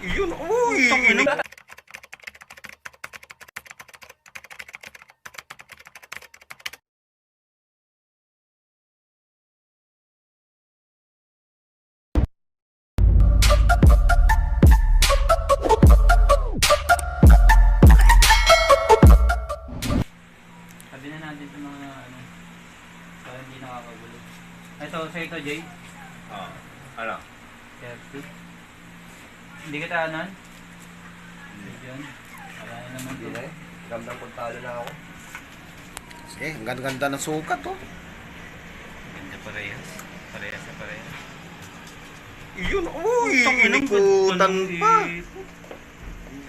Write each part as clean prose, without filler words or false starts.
Yun, uy! Sabi na natin sa mga ano, para hindi nakakagulo. Ito, sa ito, Jay. Ah, ano? 30. Hindi kita anan? Yun. Wala na naman Hindi to. na eh. Ramdam kong talo na ako. Sige, ang ganda ng sukat, oh. Ganda parehas. Parehas na parehas. Yun, uy! Tanginang Inikutan ganda ng pa. ikot.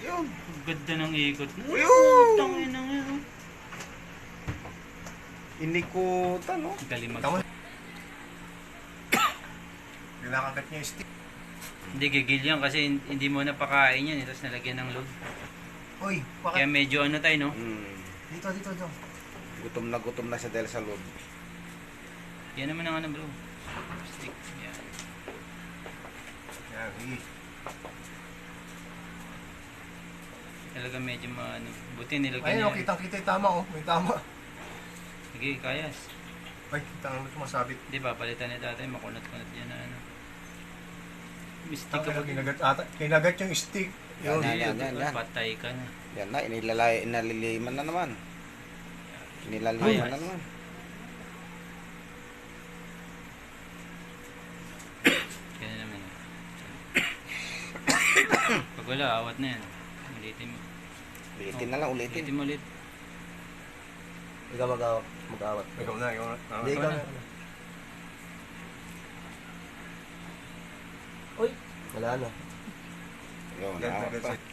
Yun. Ganda ng ikot. Yun. Tanginang yun. Inikutan, oh. Galing mag... Tama. Nilakagat niya yung stick. Hindi gigil yan kasi hindi mo napakain yan. Tapos nalagyan ng load. Uy, Kaya medyo ano tayo, no? Dito. Gutom na siya dahil sa loob. Yan naman ang ano, bro. Stick. Yan. Yan, sige. Talaga medyo maano. Buti nilagyan Ayun, niya. kitang-kita yung tama oh. May tama. Sige, kayas. Ay, kitang ano sumasabit. Hindi ba, palitan ni tatay. Makunat-kunat yan na ano. Mistik ka ba? Kinagat yung stick. Yun. Yan. Patay ka na. Yan na, inaliliman na naman. Inilaliman Ayos. na naman. Kaya naman. Pag wala, awat na yan. Ulitin mo. Ulitin na lang, ulitin. Ulitin mo ulit. Ikaw mag-awat. Ikaw na. Hindi, ikaw na. Uy, wala na. Yun, Ganda, awat pa. ganda.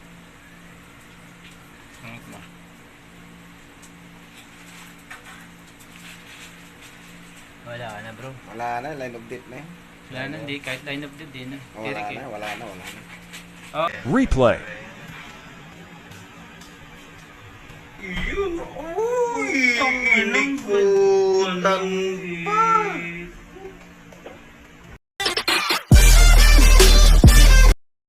Sunod mo. Wala ka na, bro. Wala na, line of date na yun. Wala na, hindi. Kahit line of the day na. Wala na. Oh. Replay. Yun, uy! Tanginang Inikutan ganda ng pa.